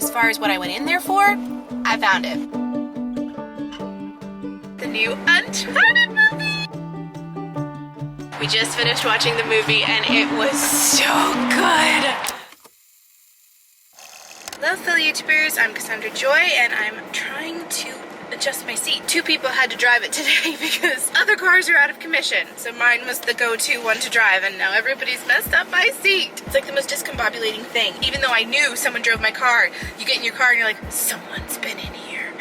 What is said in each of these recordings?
As far as what I went in there for, I found it. The new Uncharted movie! We just finished watching the movie and it was so good! Hello fellow YouTubers, I'm Cassandra Joy and I'm trying to adjust my seat. 2 people had to drive it today because other cars are out of commission. So mine was the go-to one to drive and now everybody's messed up my seat. It's like the most discombobulating thing. Even though I knew someone drove my car, you get in your car and you're like, someone's been in here.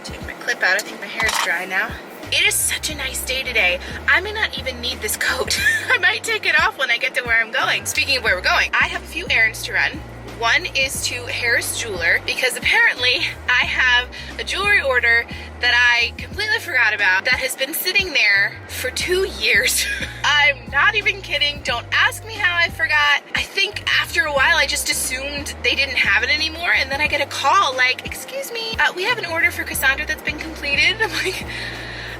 Take my clip out, I think my hair is dry now. It is such a nice day today. I may not even need this coat. I might take it off when I get to where I'm going. Speaking of where we're going, I have a few errands to run. One is to Harris Jeweler because apparently I have a jewelry order that I completely forgot about that has been sitting there for 2 years. I'm not even kidding. Don't ask me how I forgot. I think after a while I just assumed they didn't have it anymore and then I get a call like, excuse me, we have an order for Cassandra that's been completed. I'm like,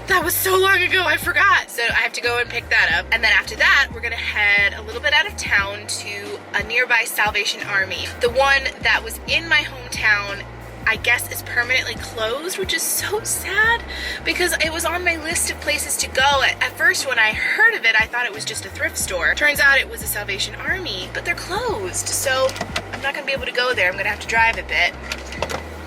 that was so long ago, I forgot. So I have to go and pick that up. And then after that, we're gonna head a little bit out of town to a nearby Salvation Army. The one that was in my hometown, I guess is permanently closed, which is so sad because it was on my list of places to go. At first, when I heard of it, I thought it was just a thrift store. Turns out it was a Salvation Army, but they're closed. So I'm not gonna be able to go there. I'm gonna have to drive a bit.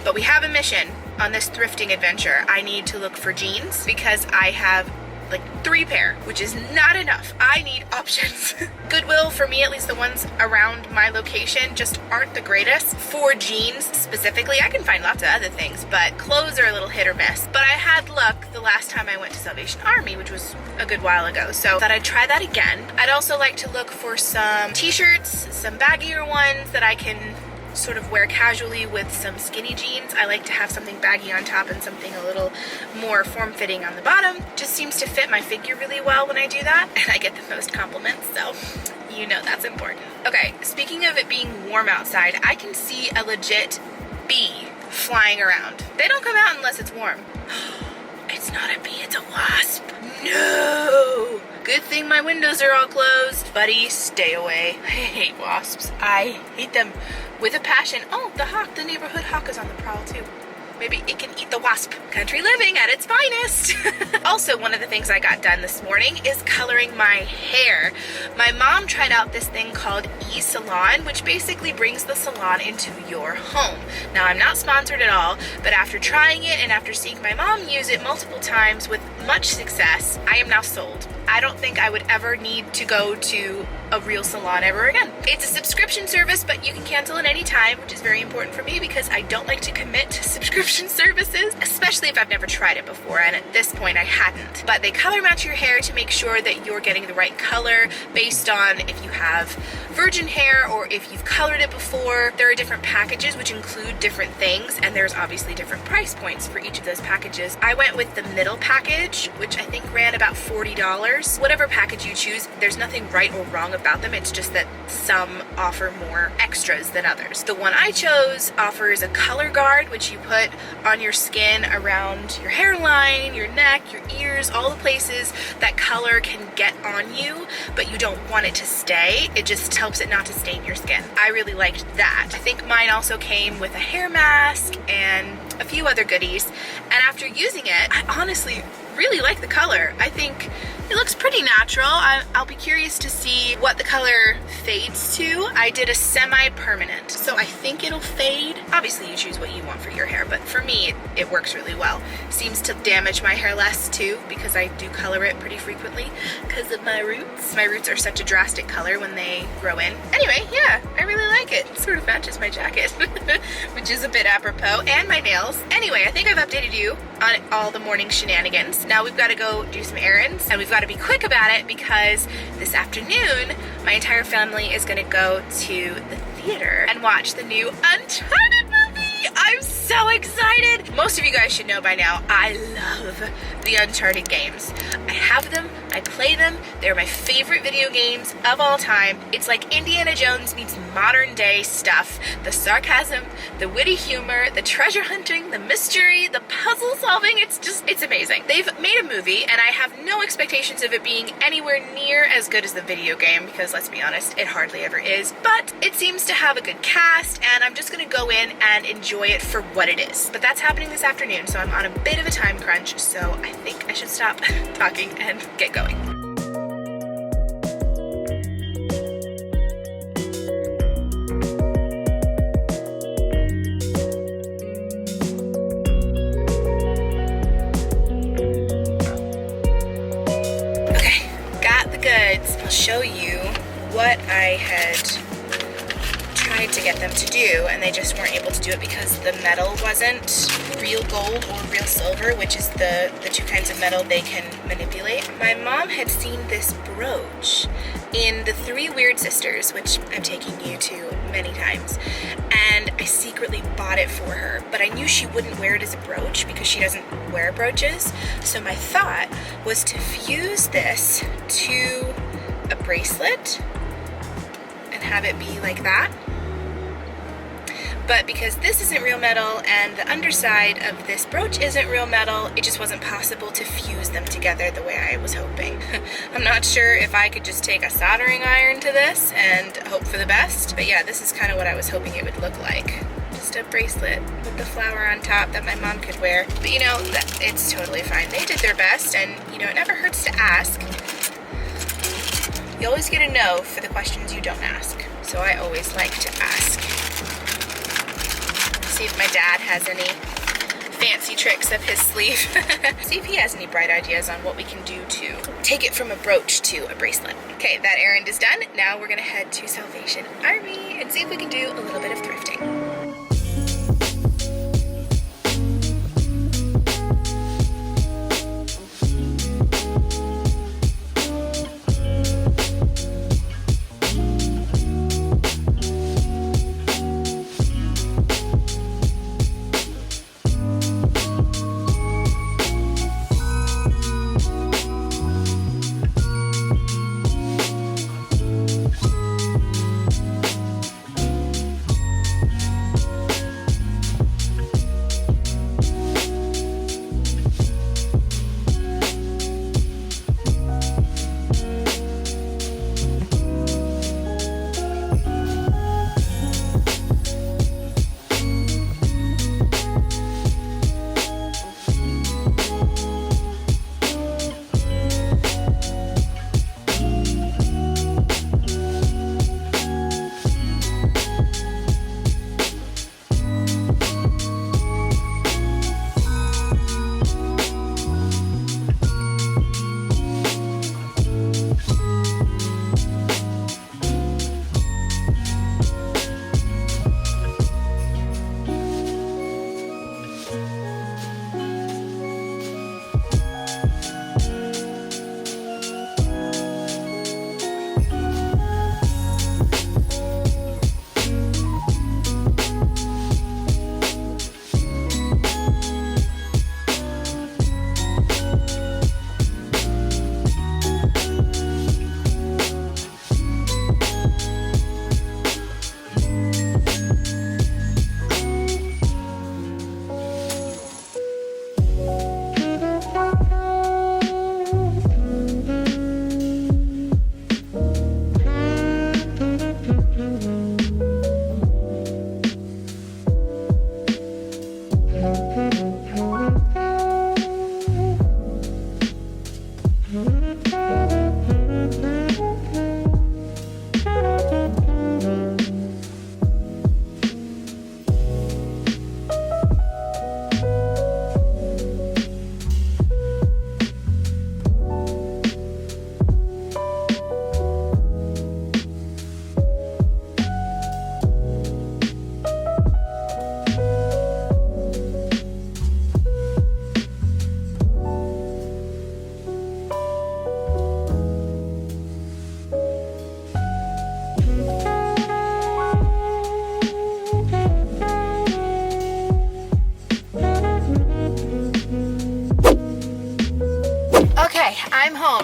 But we have a mission on this thrifting adventure. I need to look for jeans because I have like 3 pair, which is not enough. I need options. Goodwill, for me at least, the ones around my location just aren't the greatest for jeans specifically. I can find lots of other things, but clothes are a little hit or miss. But I had luck the last time I went to Salvation Army, which was a good while ago, so I thought I'd try that again. I'd also like to look for some t-shirts, some baggier ones that I can sort of wear casually with some skinny jeans. I like to have something baggy on top and something a little more form-fitting on the bottom. Just seems to fit my figure really well when I do that, and I get the most compliments, so you know that's important. Okay, speaking of it being warm outside, I can see a legit bee flying around. They don't come out unless it's warm. It's not a bee, it's a wasp. No! Good thing my windows are all closed. Buddy, stay away. I hate wasps. I hate them with a passion. Oh, the hawk, the neighborhood hawk is on the prowl too. Maybe it can eat the wasp. Country living at its finest. Also, one of the things I got done this morning is coloring my hair. My mom tried out this thing called e-salon, which basically brings the salon into your home. Now, I'm not sponsored at all, but after trying it and after seeing my mom use it multiple times with much success, I am now sold. I don't think I would ever need to go to a real salon ever again. It's a subscription service, but you can cancel at any time, which is very important for me because I don't like to commit to subscription services, especially if I've never tried it before, and at this point I hadn't. But they color match your hair to make sure that you're getting the right color based on if you have virgin hair or if you've colored it before. There are different packages which include different things, and there's obviously different price points for each of those packages. I went with the middle package, which I think ran about $40. Whatever package you choose, there's nothing right or wrong about them. It's just that some offer more extras than others. The one I chose offers a color guard, which you put on your skin around your hairline, your neck, your ears, all the places that color can get on you, but you don't want it to stay. It just helps it not to stain your skin. I really liked that. I think mine also came with a hair mask and a few other goodies, and after using it, I honestly really like the color. I think it looks pretty natural. I'll be curious to see what the color fades to. I did a semi-permanent, so I think it'll fade. Obviously you choose what you want for your hair, but for me it works really well. Seems to damage my hair less too because I do color it pretty frequently because of my roots. My roots are such a drastic color when they grow in. Anyway, yeah, I really like it. It sort of matches my jacket, which is a bit apropos, and my nails. Anyway, I think I've updated you on all the morning shenanigans. Now we've got to go do some errands, and we've got to be quick about it because this afternoon my entire family is going to go to the theater and watch the new Uncharted movie. I'm so excited. Most of you guys should know by now, I love the Uncharted games. I have them I play them. They're my favorite video games of all time. It's like Indiana Jones meets modern day stuff. The sarcasm, the witty humor, the treasure hunting, the mystery, the puzzle solving. It's amazing. They've made a movie and I have no expectations of it being anywhere near as good as the video game because let's be honest, it hardly ever is. But it seems to have a good cast and I'm just gonna go in and enjoy it for what it is. But that's happening this afternoon, so I'm on a bit of a time crunch, so I think I should stop talking and get going. Okay, got the goods. I'll show you what I had tried to get them to do and they just weren't able to do it because the metal wasn't real gold or real silver, which is the two kinds of metal they can manipulate. My mom had seen this brooch in the Three Weird Sisters, which I'm taking you to many times, and I secretly bought it for her, but I knew she wouldn't wear it as a brooch because she doesn't wear brooches. So my thought was to fuse this to a bracelet and have it be like that. But because this isn't real metal and the underside of this brooch isn't real metal, it just wasn't possible to fuse them together the way I was hoping. I'm not sure if I could just take a soldering iron to this and hope for the best, but yeah, this is kind of what I was hoping it would look like. Just a bracelet with the flower on top that my mom could wear. But you know, it's totally fine. They did their best and you know, it never hurts to ask. You always get a no for the questions you don't ask. So I always like to ask. See if my dad has any fancy tricks up his sleeve. See if he has any bright ideas on what we can do to take it from a brooch to a bracelet. Okay, that errand is done. Now we're gonna head to Salvation Army and see if we can do a little bit of thrifting.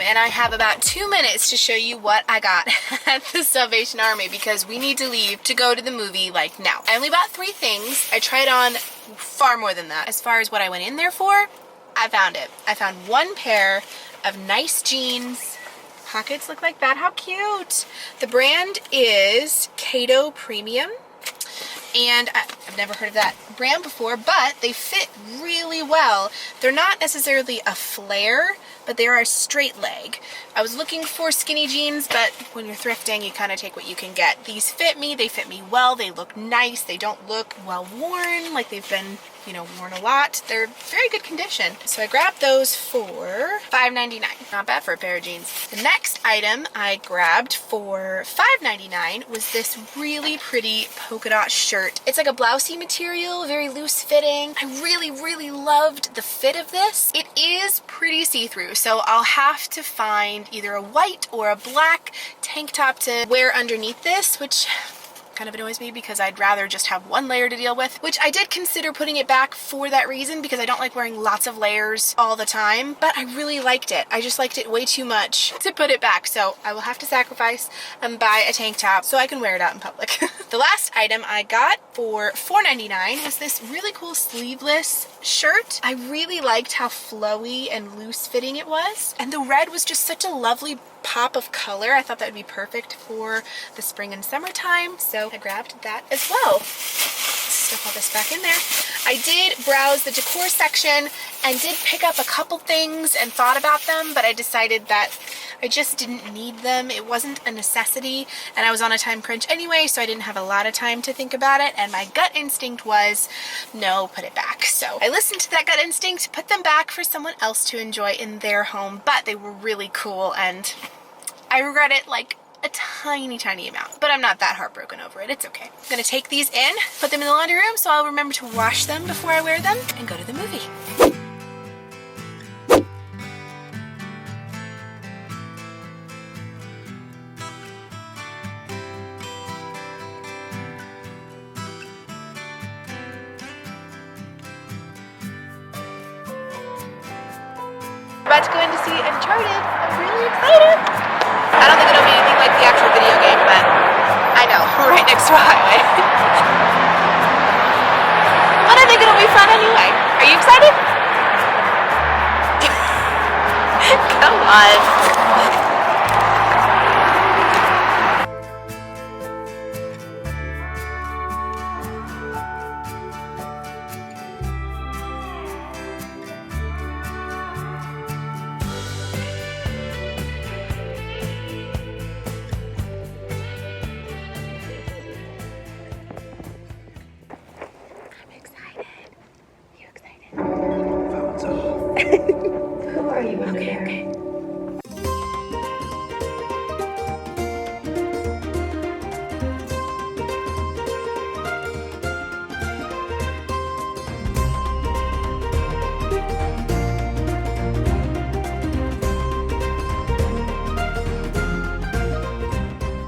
and I have about 2 minutes to show you what I got at the Salvation Army because we need to leave to go to the movie like now. I only bought 3 things. I tried on far more than that. As far as what I went in there for, I found it. I found 1 pair of nice jeans. Pockets look like that. How cute. The brand is Cato Premium. And I've never heard of that brand before, but they fit really well. They're not necessarily a flare, but they are a straight leg. I was looking for skinny jeans, but when you're thrifting, you kind of take what you can get. These fit me, they fit me well, they look nice, they don't look well worn, like they've been, you know, worn a lot. They're very good condition. So I grabbed those for $5.99. Not bad for a pair of jeans. The next item I grabbed for $5.99 was this really pretty polka dot shirt. It's like a blousey material, very loose fitting. I really loved the fit of this. It is pretty see-through, so I'll have to find either a white or a black tank top to wear underneath this, which kind of annoys me because I'd rather just have 1 layer to deal with, which I did consider putting it back for that reason because I don't like wearing lots of layers all the time, but I really liked it. I just liked it way too much to put it back, so I will have to sacrifice and buy a tank top so I can wear it out in public. The last item I got for $4.99 was this really cool sleeveless shirt. I really liked how flowy and loose fitting it was, and the red was just such a lovely pop of color. I thought that would be perfect for the spring and summertime, so I grabbed that as well. Stuff all this back in there. I did browse the decor section and did pick up a couple things and thought about them, but I decided that I just didn't need them. It wasn't a necessity, and I was on a time crunch anyway, so I didn't have a lot of time to think about it, and my gut instinct was, no, put it back. So I listened to that gut instinct, put them back for someone else to enjoy in their home, but they were really cool, and I regret it like a tiny amount, but I'm not that heartbroken over it. It's okay. I'm gonna take these in, put them in the laundry room so I'll remember to wash them before I wear them, and go to the movie. About to go in to see Uncharted. I'm really excited. I don't think it'll be anything like the actual video game, but I know, we're right next to a highway. But I think it'll be fun anyway. Are you excited? Come on.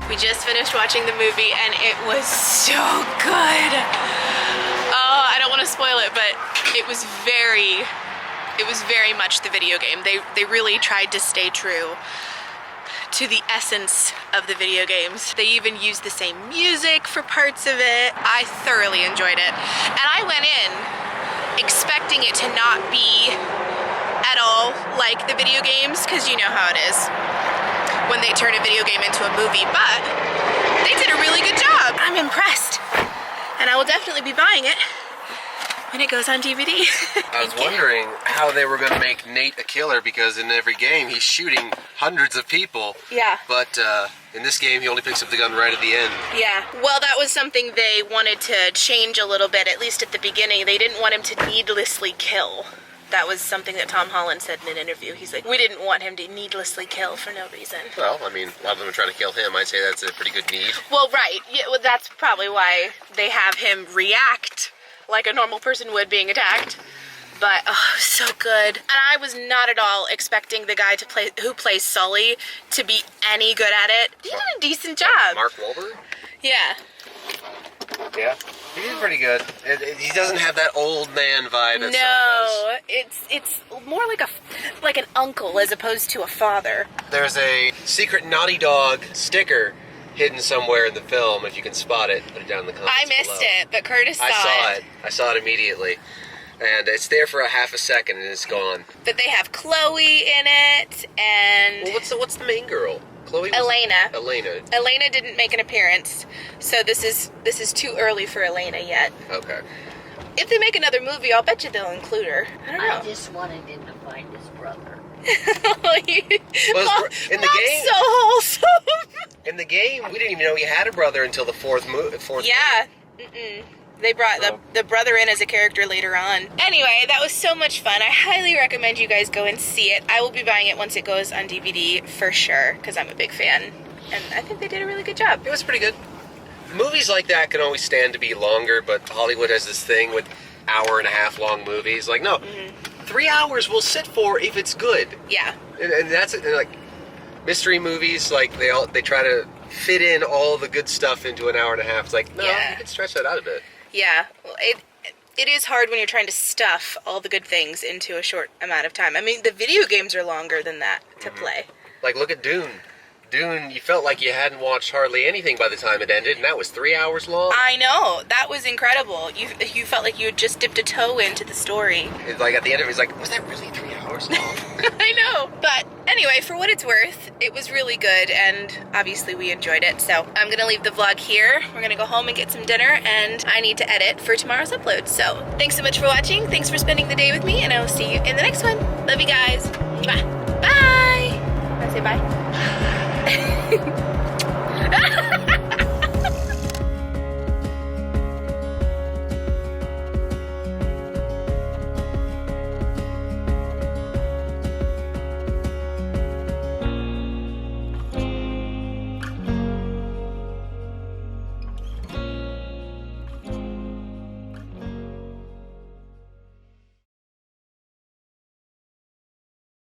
We just finished watching the movie and it was so good. Oh, I don't want to spoil it, but it was very much the video game. They really tried to stay true to the essence of the video games. They even used the same music for parts of it. I thoroughly enjoyed it. And I went in expecting it to not be at all like the video games, because you know how it is when they turn a video game into a movie, but they did a really good job. I'm impressed, and I will definitely be buying it when it goes on DVD. I was wondering how they were going to make Nate a killer, because in every game he's shooting hundreds of people. Yeah. But in this game he only picks up the gun right at the end. Yeah. Well, that was something they wanted to change a little bit, at least at the beginning. They didn't want him to needlessly kill. That was something that Tom Holland said in an interview. He's like, we didn't want him to needlessly kill for no reason. Well, I mean, a lot of them are trying to kill him. I'd say that's a pretty good need. Well, right. Yeah, well, that's probably why they have him react like a normal person would being attacked. But, oh, so good. And I was not at all expecting the guy who plays Sully to be any good at it. He did a decent job. Mark Wahlberg? Yeah. Yeah, he did pretty good. He doesn't have that old man vibe that No, it's more like an uncle as opposed to a father. There's a secret Naughty Dog sticker hidden somewhere in the film. If you can spot it, put it down in the comments I missed below. it, but Curtis saw it. I saw it immediately. And it's there for a half a second and it's gone. But they have Chloe in it, and... Well, what's the main girl? Chloe was... Elena. Elena. Elena didn't make an appearance, so this is too early for Elena yet. Okay. If they make another movie, I'll bet you they'll include her. I don't know. I just wanted him to find his brother. In the game, so wholesome. in the game, we didn't even know he had a brother until the fourth Yeah. They brought the brother in as a character later on. Anyway, that was so much fun. I highly recommend you guys go and see it. I will be buying it once it goes on DVD for sure, because I'm a big fan. And I think they did a really good job. It was pretty good. Movies like that can always stand to be longer, but Hollywood has this thing with hour-and-a-half long movies. Like, no, 3 hours we'll sit for if it's good. Yeah. And that's it. Like, mystery movies, like, they try to fit in all the good stuff into an hour and a half. It's like, no, you can stretch that out a bit. Yeah. Well, it is hard when you're trying to stuff all the good things into a short amount of time. I mean, the video games are longer than that to play. Like, look at Dune. Dune, you felt like you hadn't watched hardly anything by the time it ended, and that was 3 hours long. I know. That was incredible. You felt like you had just dipped a toe into the story. It's like, at the end of it, it's like, was that really 3 hours long? I know. But anyway, for what it's worth, it was really good, and obviously we enjoyed it. So I'm going to leave the vlog here. We're going to go home and get some dinner, and I need to edit for tomorrow's upload. So thanks so much for watching. Thanks for spending the day with me, and I will see you in the next one. Love you guys. Bye. Bye. Can I say bye?